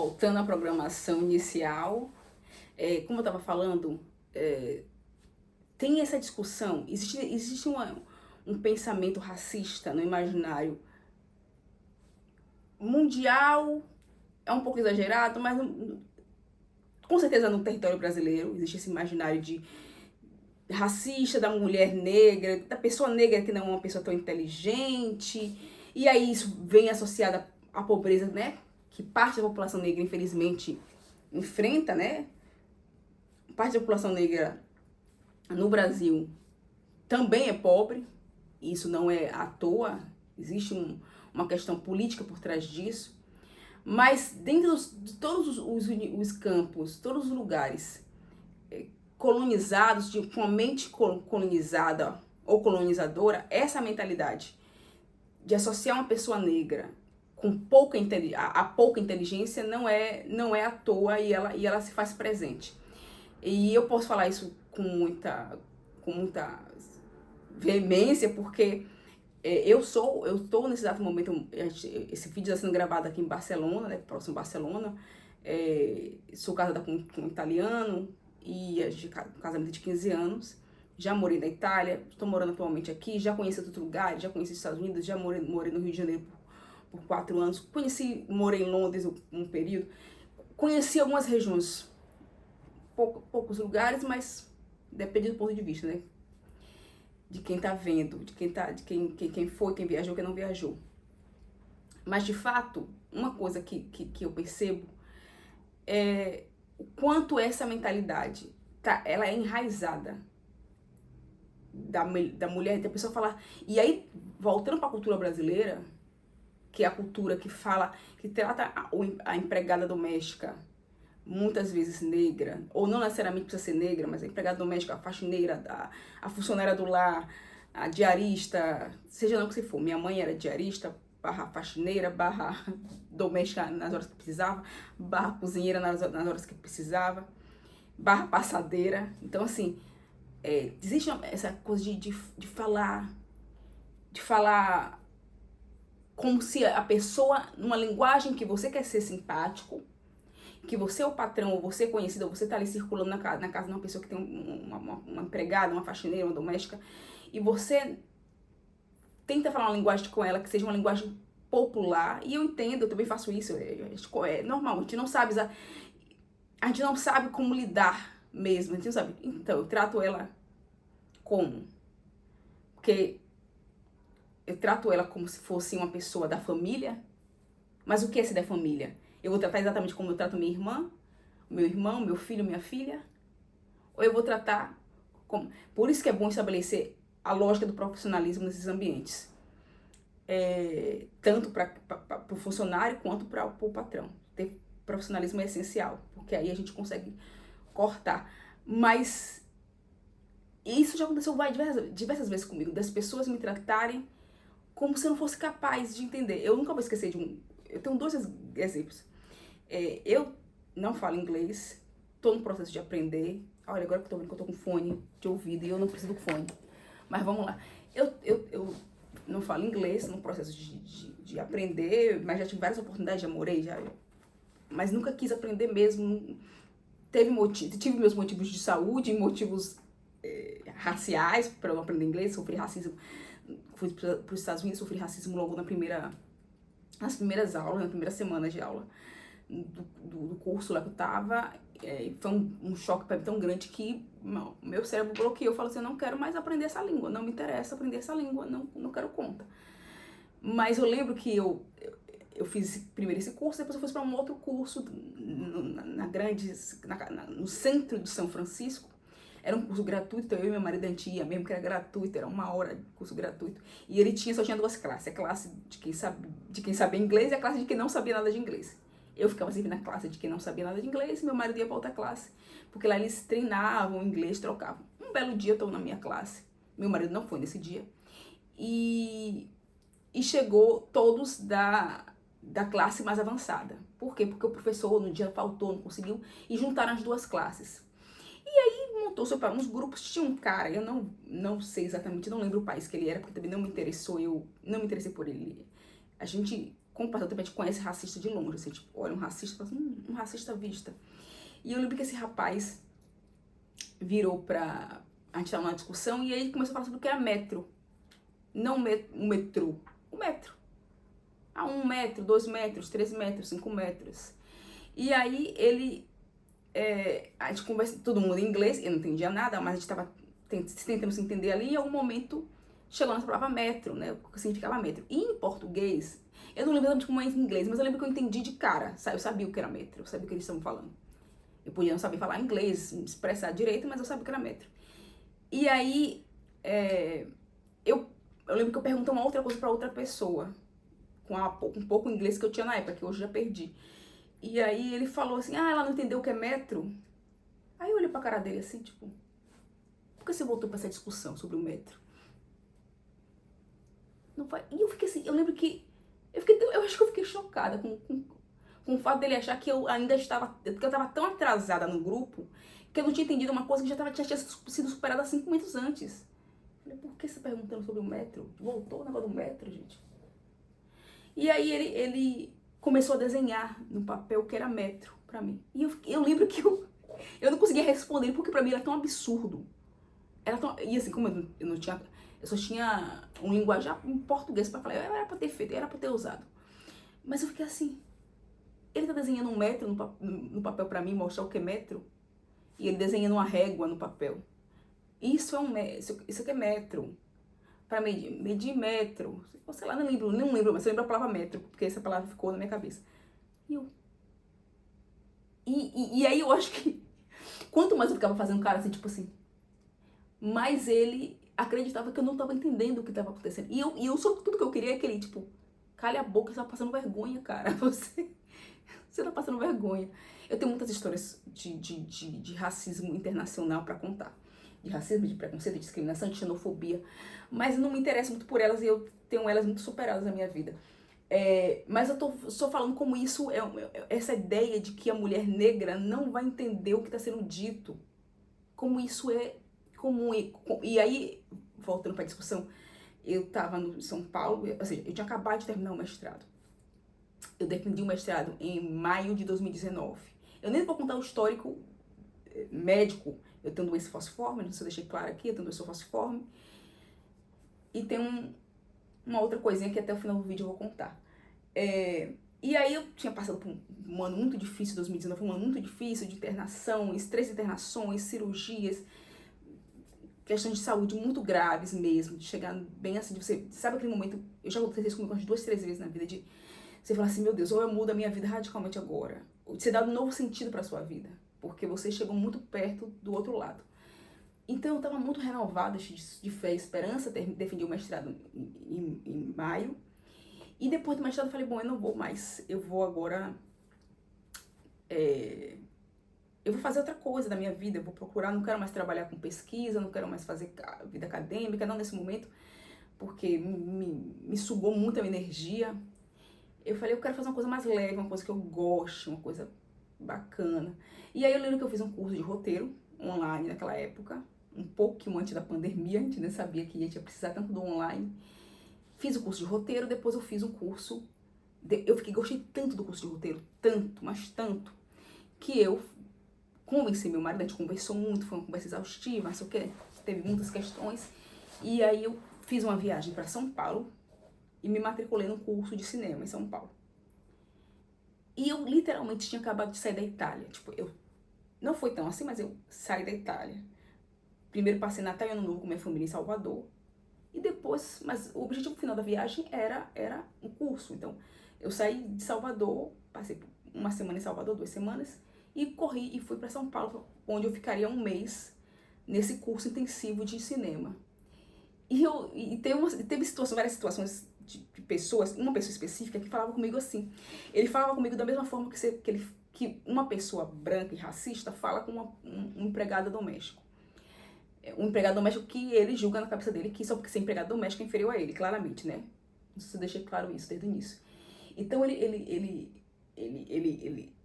Voltando à programação inicial, como eu estava falando, tem essa discussão, existe um pensamento racista no imaginário mundial, é um pouco exagerado, mas com certeza no território brasileiro existe esse imaginário de racista da mulher negra, da pessoa negra que não é uma pessoa tão inteligente, e aí isso vem associado à pobreza, né? Que parte da população negra, infelizmente, enfrenta, né? Parte da população negra no Brasil também é pobre, e isso não é à toa, existe uma questão política por trás disso, mas dentro de todos os campos, todos os lugares colonizados, com a mente colonizada ou colonizadora, essa mentalidade de associar uma pessoa negra com pouca inteligência não é à toa, e ela se faz presente. E eu posso falar isso com muita veemência, porque eu estou nesse exato momento, esse vídeo está sendo gravado aqui em Barcelona, né, próximo a Barcelona, sou casada com um italiano, e a gente casamento de 15 anos, já morei na Itália, estou morando atualmente aqui, já conheci outros lugares, já conheci os Estados Unidos, já morei no Rio de Janeiro por 4 anos, morei em Londres um período, conheci algumas regiões, poucos lugares, mas depende do ponto de vista, né? De quem tá vendo, de quem foi, quem viajou, quem não viajou. Mas de fato, uma coisa que eu percebo é o quanto essa mentalidade ela é enraizada da mulher, da pessoa falar. E aí, voltando para a cultura brasileira, que é a cultura que fala, que trata a empregada doméstica, muitas vezes negra, ou não necessariamente precisa ser negra, mas a empregada doméstica, a faxineira, a funcionária do lar, a diarista, seja lá o que se for. Minha mãe era diarista, barra faxineira, barra doméstica nas horas que precisava, barra cozinheira nas horas que precisava, barra passadeira. Então, assim, existe essa coisa de falar como se a pessoa, numa linguagem que você quer ser simpático, que você é o patrão, ou você é conhecido, ou você tá ali circulando na casa de uma pessoa que tem uma empregada, uma faxineira, uma doméstica, e você tenta falar uma linguagem com ela que seja uma linguagem popular, e eu entendo, eu também faço isso, é normal, a gente não sabe, a gente não sabe como lidar mesmo, a gente não sabe. Então, eu trato ela como? Porque eu trato ela como se fosse uma pessoa da família, mas o que é ser da família? Eu vou tratar exatamente como eu trato minha irmã, meu irmão, meu filho, minha filha? Ou eu vou tratar como... Por isso que é bom estabelecer a lógica do profissionalismo nesses ambientes. Tanto para o funcionário quanto para o patrão. Ter profissionalismo é essencial, porque aí a gente consegue cortar. Mas isso já aconteceu diversas vezes comigo, das pessoas me tratarem como se eu não fosse capaz de entender. Eu nunca vou esquecer de eu tenho 2 exemplos. Eu não falo inglês, tô no processo de aprender. Olha, agora que eu tô vendo que eu tô com fone de ouvido e eu não preciso do fone. Mas vamos lá. Eu não falo inglês, no processo de aprender, mas já tive várias oportunidades, já morei, mas nunca quis aprender mesmo. Tive meus motivos de saúde, motivos raciais para eu não aprender inglês, sofri racismo. Fui para os Estados Unidos, sofri racismo logo nas primeiras aulas, na primeira semana de aula do curso lá que eu tava. Foi um choque para mim tão grande que meu cérebro bloqueou. Eu falo assim, eu não quero mais aprender essa língua, não me interessa aprender essa língua, não quero conta. Mas eu lembro que eu fiz primeiro esse curso, depois eu fui para um outro curso no centro de São Francisco. Era um curso gratuito, então eu e meu marido a gente ia mesmo, que era gratuito, era 1 hora de curso gratuito. E ele só tinha 2 classes, a classe de quem sabia inglês e a classe de quem não sabia nada de inglês. Eu ficava sempre na classe de quem não sabia nada de inglês, meu marido ia para outra classe, porque lá eles treinavam inglês, trocavam. Um belo dia eu estou na minha classe, meu marido não foi nesse dia, e chegou todos da classe mais avançada. Por quê? Porque o professor no dia faltou, não conseguiu, e juntaram as 2 classes. E aí montou-se para uns grupos, tinha um cara, eu não sei exatamente, não lembro o país que ele era, porque também não me interessou, eu não me interessei por ele. A gente com o passar do tempo a gente conhece racista de longe, assim, tipo, olha, um racista, fala assim, um racista à vista. E eu lembro que esse rapaz virou pra... A gente tava numa discussão e aí começou a falar sobre o que era metro. Não um metrô, o metro. 1 metro, 2 metros, 3 metros, 5 metros. E aí ele... a gente conversa, todo mundo em inglês, eu não entendia nada, mas a gente tava tentando se entender ali, e em algum momento chegou nessa palavra metro, né, o que significava metro. E em português, eu não lembro exatamente como é em inglês, mas eu lembro que eu entendi de cara, sabe? Eu sabia o que era metro, eu sabia o que eles estavam falando. Eu podia não saber falar inglês, me expressar direito, mas eu sabia o que era metro. E aí, eu lembro que eu perguntei uma outra coisa pra outra pessoa, com um pouco inglês que eu tinha na época, que hoje já perdi. E aí ele falou assim, ela não entendeu o que é metro? Aí eu olhei pra cara dele assim, tipo, por que você voltou pra essa discussão sobre o metro? Não vai... E eu fiquei assim, eu lembro que, eu acho que eu fiquei chocada com o fato dele achar que eu ainda estava, que eu tava tão atrasada no grupo, que eu não tinha entendido uma coisa que tinha sido superada 5 minutos antes. Eu falei, por que você tá perguntando sobre o metro? Voltou o negócio do metro, gente. E aí ele começou a desenhar no papel que era metro pra mim. E eu lembro que eu não conseguia responder, porque pra mim era tão absurdo. E assim, como eu não tinha... Eu só tinha um linguajar em português pra falar. Era pra ter feito, era pra ter usado. Mas eu fiquei assim... Ele tá desenhando um metro no papel pra mim, mostrar o que é metro. E ele desenhando uma régua no papel. Isso é isso aqui é metro. Pra medir metro. Sei lá, não lembro, mas eu lembro a palavra metro, porque essa palavra ficou na minha cabeça. E aí eu acho que quanto mais eu ficava fazendo cara assim, tipo assim, mais ele acreditava que eu não tava entendendo o que tava acontecendo. E eu só tudo que eu queria é que ele, tipo, calha a boca, você tá passando vergonha, cara. Você tá passando vergonha. Eu tenho muitas histórias de racismo internacional pra contar. De racismo, de preconceito, de discriminação, de xenofobia. Mas não me interesso muito por elas e eu tenho elas muito superadas na minha vida. Mas eu tô só falando como isso essa ideia de que a mulher negra não vai entender o que está sendo dito, como isso é comum. E aí, voltando para a discussão, eu estava no São Paulo, ou seja, eu tinha acabado de terminar o mestrado. Eu defendi o mestrado em maio de 2019. Eu nem vou contar o histórico médico. Eu tenho doença falciforme, não sei se eu deixei claro aqui, eu tenho doença falciforme. E tem uma outra coisinha que até o final do vídeo eu vou contar. E aí eu tinha passado por um ano muito difícil, 2019 foi um ano muito difícil, de internação, 3 internações, cirurgias, questões de saúde muito graves mesmo, de chegar bem assim, de você, sabe aquele momento, eu já aconteceu isso comigo umas 2, 3 vezes na vida, de você falar assim, meu Deus, ou eu mudo a minha vida radicalmente agora, ou de você dar um novo sentido pra sua vida, porque você chegou muito perto do outro lado. Então eu tava muito renovada de fé e esperança, defendi o mestrado em maio. E depois do mestrado eu falei, bom, eu não vou mais, eu vou agora, eu vou fazer outra coisa da minha vida, eu vou procurar, não quero mais trabalhar com pesquisa, não quero mais fazer vida acadêmica, não nesse momento, porque me sugou muito a minha energia. Eu falei, eu quero fazer uma coisa mais leve, uma coisa que eu goste, uma coisa bacana. E aí eu lembro que eu fiz um curso de roteiro online naquela época, um pouquinho antes da pandemia, a gente nem sabia que a gente ia precisar tanto do online. Fiz o curso de roteiro, depois eu fiz um curso, gostei tanto do curso de roteiro, tanto, mas tanto, que eu convenci meu marido, a gente conversou muito, foi uma conversa exaustiva, não sei o que, teve muitas questões, e aí eu fiz uma viagem para São Paulo e me matriculei no curso de cinema em São Paulo. E eu literalmente tinha acabado de sair da Itália, tipo, não foi tão assim, mas eu saí da Itália. Primeiro passei Natal e Ano Novo com minha família em Salvador, e depois, mas o objetivo final da viagem era um curso. Então, eu saí de Salvador, passei uma semana em Salvador, 2 semanas, e corri e fui para São Paulo, onde eu ficaria um mês nesse curso intensivo de cinema. E teve várias situações de pessoas, uma pessoa específica que falava comigo assim. Ele falava comigo da mesma forma que uma pessoa branca e racista fala com um empregado doméstico. Um empregado doméstico que ele julga na cabeça dele que só porque ser empregado doméstico é inferior a ele, claramente, né? Não sei se eu deixei claro isso desde o início. Então ele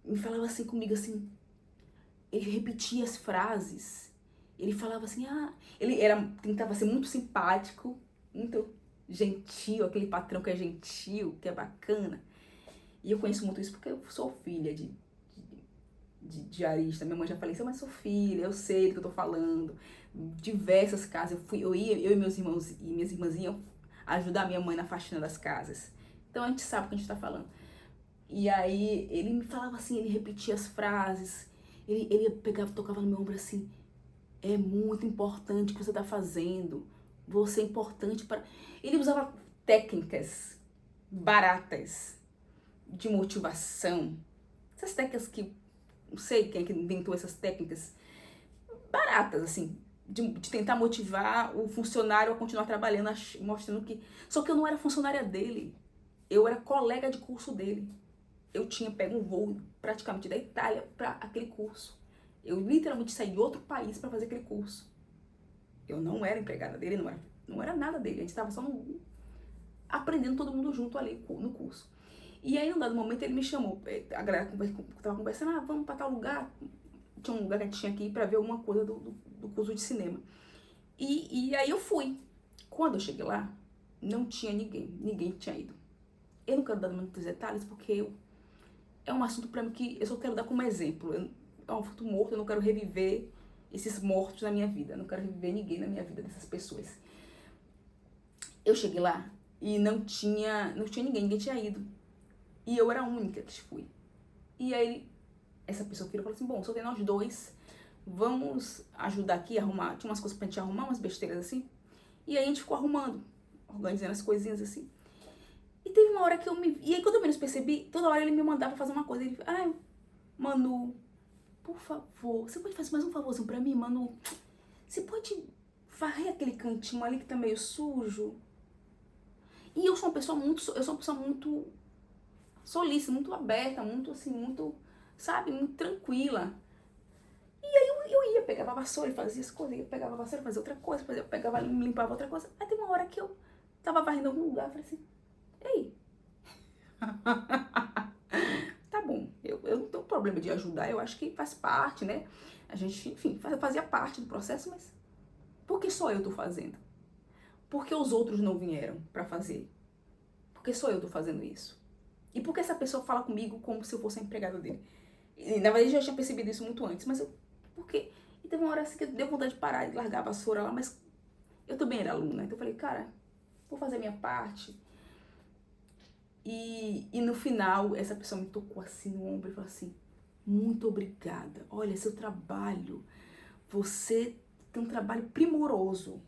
me falava assim comigo, assim, ele repetia as frases, ele falava assim, ele tentava ser muito simpático, muito gentil, aquele patrão que é gentil, que é bacana. E eu conheço muito isso porque eu sou filha de diarista. Minha mãe já faleceu, mas sou filha, eu sei do que eu tô falando. Diversas casas, eu e meus irmãos e minhas irmãs iam ajudar minha mãe na faxina das casas. Então a gente sabe o que a gente tá falando. E aí ele me falava assim, ele repetia as frases, ele pegava, tocava no meu ombro assim, é muito importante o que você tá fazendo, você é importante para... Ele usava técnicas baratas de motivação, essas técnicas que, não sei quem é que inventou essas técnicas, baratas, assim, de tentar motivar o funcionário a continuar trabalhando, mostrando que... Só que eu não era funcionária dele, eu era colega de curso dele. Eu tinha pego um voo praticamente da Itália para aquele curso. Eu literalmente saí de outro país para fazer aquele curso. Eu não era empregada dele, não era nada dele. A gente estava só aprendendo todo mundo junto ali no curso. E aí, num dado momento, ele me chamou. A galera tava conversando, vamos para tal lugar. Tinha um lugar que a gente tinha que ir para ver alguma coisa do curso de cinema. E aí eu fui. Quando eu cheguei lá, não tinha ninguém tinha ido. Eu não quero dar muitos detalhes porque é um assunto para mim que eu só quero dar como exemplo. É um assunto morto, eu não quero reviver esses mortos na minha vida. Eu não quero reviver ninguém na minha vida, dessas pessoas. Eu cheguei lá e não tinha ninguém tinha ido. E eu era a única que fui. E aí, essa pessoa falou assim, bom, só tem nós dois, vamos ajudar aqui a arrumar. Tinha umas coisas pra gente arrumar, umas besteiras assim. E aí a gente ficou arrumando, organizando as coisinhas assim. E teve uma hora que eu me... E aí quando eu menos percebi, toda hora ele me mandava fazer uma coisa. Ele falou, Manu, por favor, você pode fazer mais um favorzinho pra mim, Manu? Você pode varrer aquele cantinho ali que tá meio sujo? E eu sou uma pessoa muito solícita, muito aberta, muito assim, muito, sabe, muito tranquila. E aí eu ia, pegava a vassoura e fazia as coisas, eu pegava a vassoura e fazia outra coisa, eu pegava e limpava outra coisa. Aí tem uma hora que eu tava varrendo em algum lugar, eu falei assim, ei, tá bom, eu não tenho problema de ajudar, eu acho que faz parte, né? A gente, enfim, fazia parte do processo, mas por que só eu tô fazendo? Por que os outros não vieram pra fazer? Por que só eu tô fazendo isso? E por que essa pessoa fala comigo como se eu fosse a empregada dele? E, na verdade, eu já tinha percebido isso muito antes, mas por quê? E teve uma hora assim que deu vontade de parar, de largar a vassoura lá, mas eu também era aluna, então eu falei, cara, vou fazer a minha parte. E no final, essa pessoa me tocou assim no ombro e falou assim, muito obrigada, olha, seu trabalho, você tem um trabalho primoroso.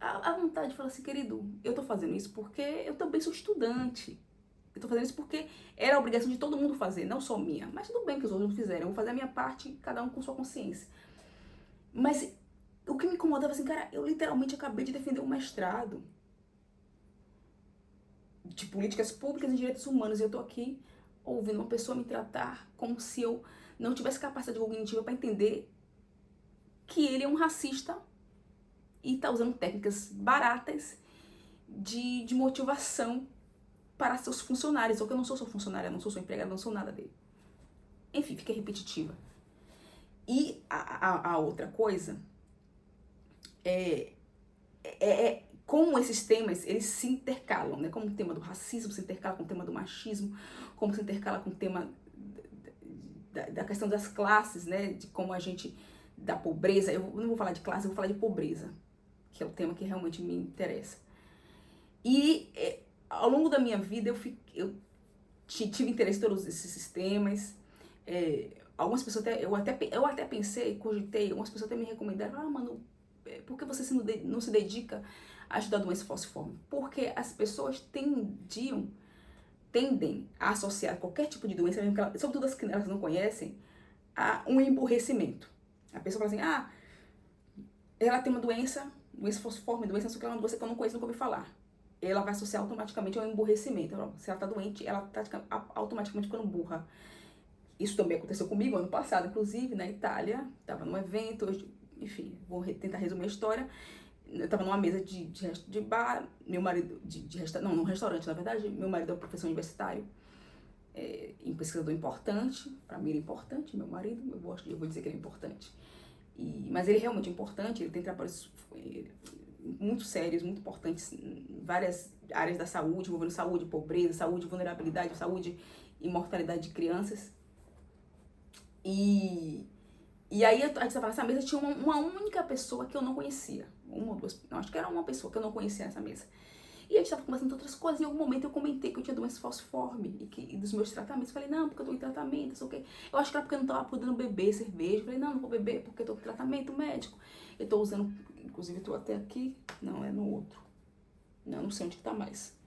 A vontade de falar assim, querido, eu tô fazendo isso porque eu também sou estudante. Eu tô fazendo isso porque era a obrigação de todo mundo fazer, não só minha. Mas tudo bem que os outros não fizeram, eu vou fazer a minha parte, cada um com sua consciência. Mas o que me incomodava assim, cara, eu literalmente acabei de defender um mestrado de políticas públicas em direitos humanos e eu tô aqui ouvindo uma pessoa me tratar como se eu não tivesse capacidade cognitiva para entender que ele é um racista e tá usando técnicas baratas de motivação para seus funcionários. Só que eu não sou sua funcionária, não sou sua empregada, não sou nada dele. Enfim, fica repetitiva. E a outra coisa é como esses temas, eles se intercalam, né? Como o tema do racismo se intercala com o tema do machismo, como se intercala com o tema da questão das classes, né? De como a gente, da pobreza, eu não vou falar de classe, eu vou falar de pobreza, que é o tema que realmente me interessa. E ao longo da minha vida eu tive interesse em todos esses sistemas. Algumas pessoas eu até pensei, cogitei, algumas pessoas até me recomendaram, mano, por que você não se dedica a ajudar a doença falciforme? Porque as pessoas tendem a associar qualquer tipo de doença, mesmo que sobretudo as que elas não conhecem, a um emburrecimento. A pessoa fala assim, ela tem uma doença falciforme, doença não sei o que, é uma doença que eu não conheço, nunca ouvi falar. Ela vai associar automaticamente ao emburrecimento. Se ela tá doente, ela tá automaticamente ficando burra. Isso também aconteceu comigo ano passado, inclusive, na Itália. Tava num evento, enfim, vou tentar resumir a história. Eu tava numa mesa de bar, meu marido, não, num restaurante, na verdade. Meu marido é um professor universitário, um pesquisador importante. Pra mim ele é importante, meu marido, eu vou dizer que ele é importante. Mas ele é realmente importante, ele tem trabalhos muito sérios, muito importantes em várias áreas da saúde, envolvendo saúde, pobreza, saúde, vulnerabilidade, saúde e mortalidade de crianças. E aí a gente estava nessa mesa, tinha uma única pessoa que eu não conhecia. Uma ou duas, não, acho que era uma pessoa que eu não conhecia nessa mesa. E a gente estava conversando de outras coisas, e em algum momento eu comentei que eu tinha doença falciforme e dos meus tratamentos. Falei, não, porque eu tô em tratamento, não sei o quê. Eu acho que era porque eu não tava podendo beber cerveja. Falei, não vou beber porque eu tô em tratamento médico. Eu tô usando, inclusive eu tô até aqui, não, é no outro. Não sei onde que tá mais.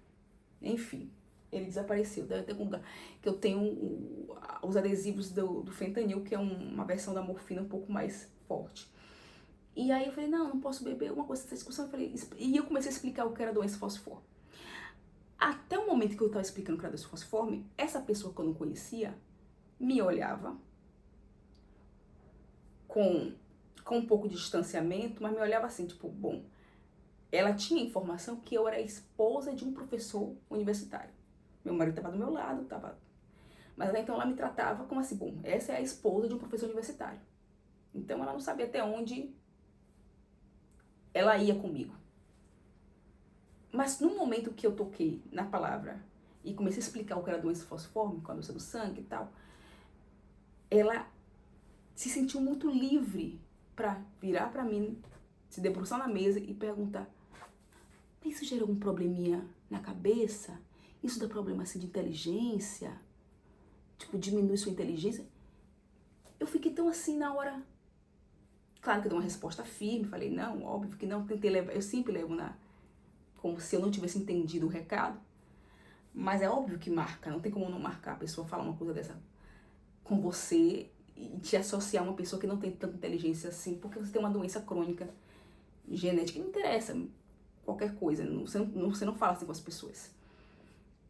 Enfim, ele desapareceu, deve ter algum lugar. Que eu tenho os adesivos do fentanil, que é uma versão da morfina um pouco mais forte. E aí eu falei, não posso beber, uma coisa dessa discussão. E eu comecei a explicar o que era doença falciforme. Até o momento que eu estava explicando o que era doença falciforme, essa pessoa que eu não conhecia me olhava com um pouco de distanciamento, mas me olhava assim, tipo, bom, ela tinha informação que eu era esposa de um professor universitário. Meu marido estava do meu lado, mas até então ela me tratava como assim, bom, essa é a esposa de um professor universitário. Então ela não sabia até onde ela ia comigo. Mas no momento que eu toquei na palavra e comecei a explicar o que era doença falciforme, com a doença do sangue e tal, ela se sentiu muito livre para virar para mim, se debruçar na mesa e perguntar: isso gera algum probleminha na cabeça? Isso dá problema assim de inteligência? Tipo, diminui sua inteligência? Eu fiquei tão assim na hora. Claro que eu dei uma resposta firme, falei, não, óbvio que não, tentei levar, eu sempre levo como se eu não tivesse entendido o recado. Mas é óbvio que marca, não tem como não marcar a pessoa falar uma coisa dessa com você e te associar a uma pessoa que não tem tanta inteligência assim, porque você tem uma doença crônica, genética, não interessa qualquer coisa, você não fala assim com as pessoas.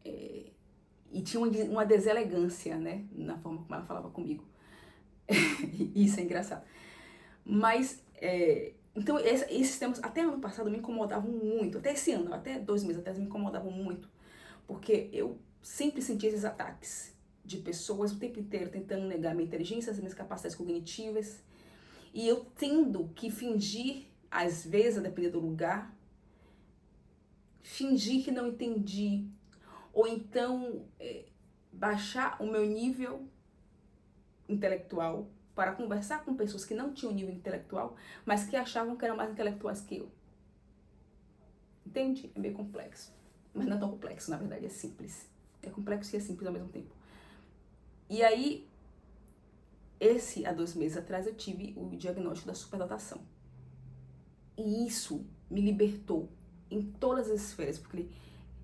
E tinha uma deselegância, né, na forma como ela falava comigo. Isso é engraçado. Mas, então, esses temas, até ano passado, me incomodavam muito. Até esse ano, até 2 meses atrás, me incomodavam muito. Porque eu sempre sentia esses ataques de pessoas o tempo inteiro tentando negar minha inteligência, as minhas capacidades cognitivas. E eu tendo que fingir, às vezes, a depender do lugar, fingir que não entendi. Ou então, baixar o meu nível intelectual para conversar com pessoas que não tinham nível intelectual, mas que achavam que eram mais intelectuais que eu. Entende? É meio complexo. Mas não é tão complexo, na verdade, é simples. É complexo e é simples ao mesmo tempo. E aí, há 2 meses atrás, eu tive o diagnóstico da superdotação. E isso me libertou em todas as esferas, porque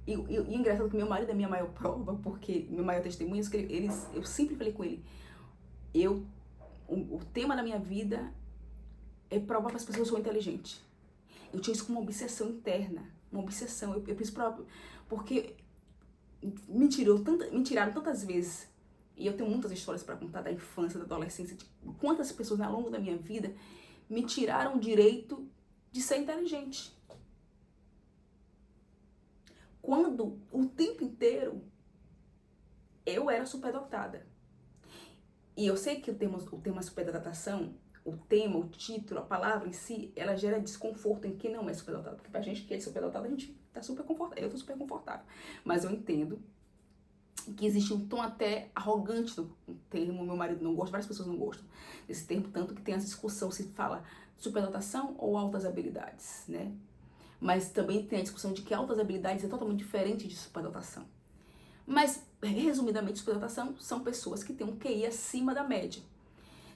e engraçado que meu marido é minha maior prova, porque meu maior testemunho, eu sempre falei com ele, o tema da minha vida é provar para as pessoas que eu sou inteligente. Eu tinha isso como uma obsessão interna, uma obsessão, eu preciso provar, porque me tiraram tantas vezes, e eu tenho muitas histórias para contar da infância, da adolescência, de quantas pessoas ao longo da minha vida me tiraram o direito de ser inteligente. Quando o tempo inteiro eu era superdotada. E eu sei que o tema superdotação, o título, a palavra em si, ela gera desconforto em quem não é superdotado. Porque pra gente que é superdotado, a gente tá super confortável. Eu tô super confortável. Mas eu entendo que existe um tom até arrogante no termo, meu marido não gosta, várias pessoas não gostam desse termo, tanto que tem essa discussão se fala superdotação ou altas habilidades, né? Mas também tem a discussão de que altas habilidades é totalmente diferente de superdotação. Mas, resumidamente, superdotação são pessoas que têm um QI acima da média.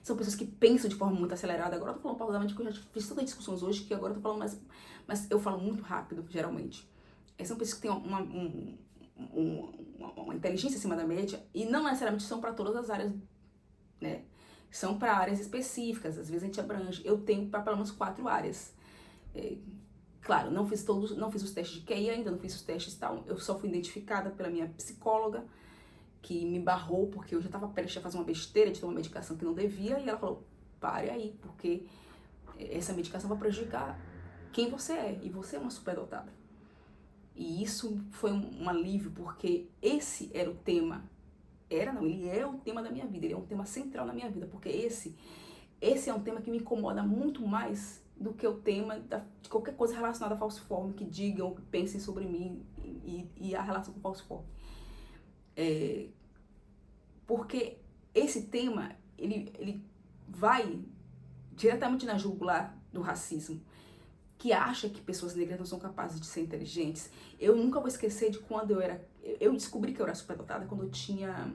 São pessoas que pensam de forma muito acelerada. Agora eu tô falando pausadamente porque eu já fiz tantas discussões hoje que agora eu tô falando mais... Mas eu falo muito rápido, geralmente. São pessoas que têm uma inteligência acima da média e não necessariamente são para todas as áreas, né? São para áreas específicas, às vezes a gente abrange. Eu tenho para pelo menos 4 áreas. Claro, não fiz os testes de QI ainda, não fiz os testes e tal. Eu só fui identificada pela minha psicóloga, que me barrou porque eu já estava prestes a fazer uma besteira de tomar medicação que não devia. E ela falou, pare aí, porque essa medicação vai prejudicar quem você é. E você é uma superdotada. E isso foi um alívio, porque esse era o tema. Ele é o tema da minha vida. Ele é um tema central na minha vida, porque esse é um tema que me incomoda muito mais do que o tema de qualquer coisa relacionada a falciforme, que digam, que pensem sobre mim e a relação com o falciforme. Porque esse tema, ele vai diretamente na jugular do racismo, que acha que pessoas negras não são capazes de ser inteligentes. Eu nunca vou esquecer de quando eu descobri que eu era superdotada quando eu tinha,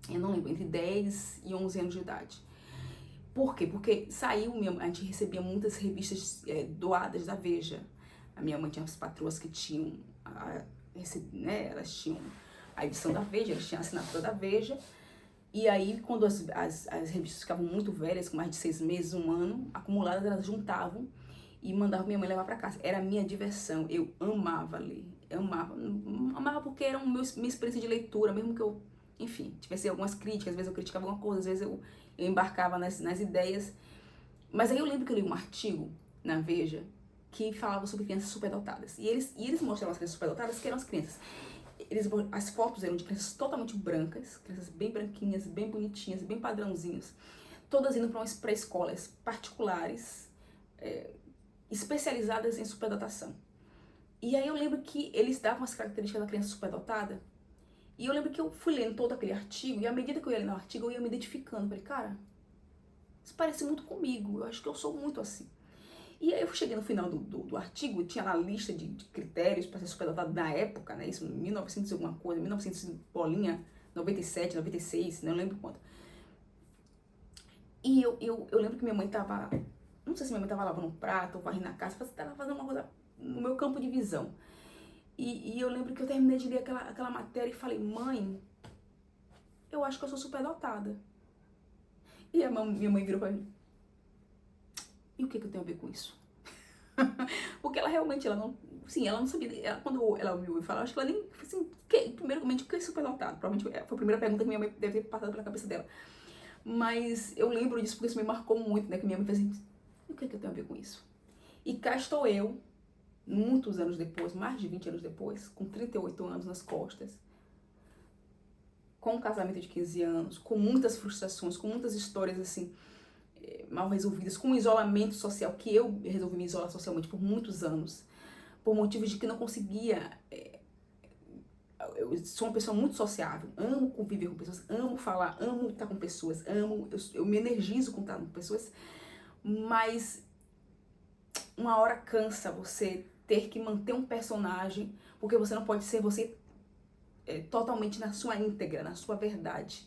eu não lembro, entre 10 e 11 anos de idade. Por quê? Porque a gente recebia muitas revistas doadas da Veja. A minha mãe tinha as patroas que tinham, né, elas tinham a edição da Veja, elas tinham a assinatura da Veja. E aí, quando as revistas ficavam muito velhas, com mais de 6 meses, 1 ano, acumuladas, elas juntavam e mandavam minha mãe levar pra casa. Era a minha diversão, eu amava ler, amava porque era minha experiência de leitura, mesmo que eu, enfim, tivesse algumas críticas, às vezes eu criticava alguma coisa, às vezes eu embarcava nas ideias. Mas aí eu lembro que eu li um artigo na Veja que falava sobre crianças superdotadas. E eles mostravam as crianças superdotadas, que eram as crianças. As fotos eram de crianças totalmente brancas, crianças bem branquinhas, bem bonitinhas, bem padrãozinhos, todas indo para escolas particulares, especializadas em superdotação. E aí eu lembro que eles davam as características da criança superdotada, e eu lembro que eu fui lendo todo aquele artigo, e à medida que eu ia lendo o artigo, eu ia me identificando. Falei, cara, isso parece muito comigo, eu acho que eu sou muito assim. E aí eu cheguei no final do artigo, tinha lá a lista de critérios para ser superdotado na época, né? Isso em 1900 alguma coisa, 1900 bolinha, 97, 96, não lembro quanto. E eu lembro que minha mãe tava, não sei se minha mãe tava lavando um prato ou varrendo a casa, tava fazendo uma coisa no meu campo de visão. E eu lembro que eu terminei de ler aquela matéria e falei, mãe, eu acho que eu sou superdotada. E minha mãe virou pra mim, e o que eu tenho a ver com isso? Porque ela realmente, ela não sabia, quando ela ouviu e falou, acho que ela nem, assim, primeiramente, o que é superdotado? Provavelmente foi a primeira pergunta que minha mãe deve ter passado pela cabeça dela. Mas eu lembro disso porque isso me marcou muito, né, que minha mãe fez assim, e o que eu tenho a ver com isso? E cá estou eu, muitos anos depois, mais de 20 anos depois, com 38 anos nas costas, com um casamento de 15 anos, com muitas frustrações, com muitas histórias, assim, mal resolvidas, com um isolamento social, que eu resolvi me isolar socialmente por muitos anos, por motivos de que não conseguia. Eu sou uma pessoa muito sociável, amo conviver com pessoas, amo falar, amo estar com pessoas, eu me energizo com estar com pessoas, mas uma hora cansa você ter que manter um personagem, porque você não pode ser você totalmente na sua íntegra, na sua verdade.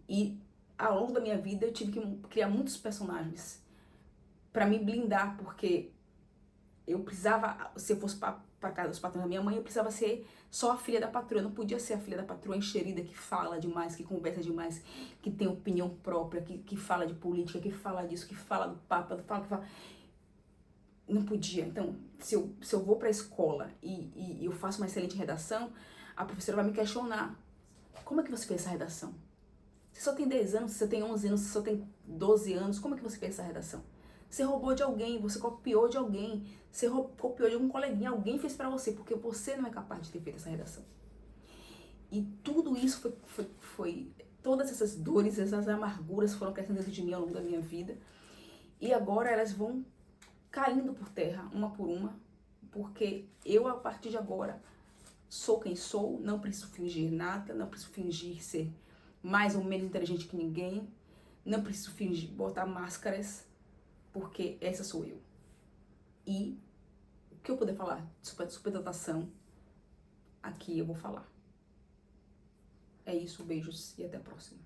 E ao longo da minha vida eu tive que criar muitos personagens para me blindar, porque eu precisava, se eu fosse para casa dos patrões da minha mãe, eu precisava ser só a filha da patroa, eu não podia ser a filha da patroa enxerida, que fala demais, que conversa demais, que tem opinião própria, que fala de política, que fala disso, que fala do Papa, que fala. Não podia. Então, se eu vou para a escola e eu faço uma excelente redação, a professora vai me questionar. Como é que você fez essa redação? Você só tem 10 anos, você tem 11 anos, você só tem 12 anos, como é que você fez essa redação? Você roubou de alguém, você copiou de alguém, você copiou de algum coleguinha, alguém fez pra você, porque você não é capaz de ter feito essa redação. E tudo isso foi todas essas dores, essas amarguras foram crescendo dentro de mim ao longo da minha vida. E agora elas vão caindo por terra, uma por uma, porque eu, a partir de agora, sou quem sou, não preciso fingir nada, não preciso fingir ser mais ou menos inteligente que ninguém, não preciso fingir, botar máscaras, porque essa sou eu. E o que eu puder falar de superdotação, aqui eu vou falar. É isso, beijos e até a próxima.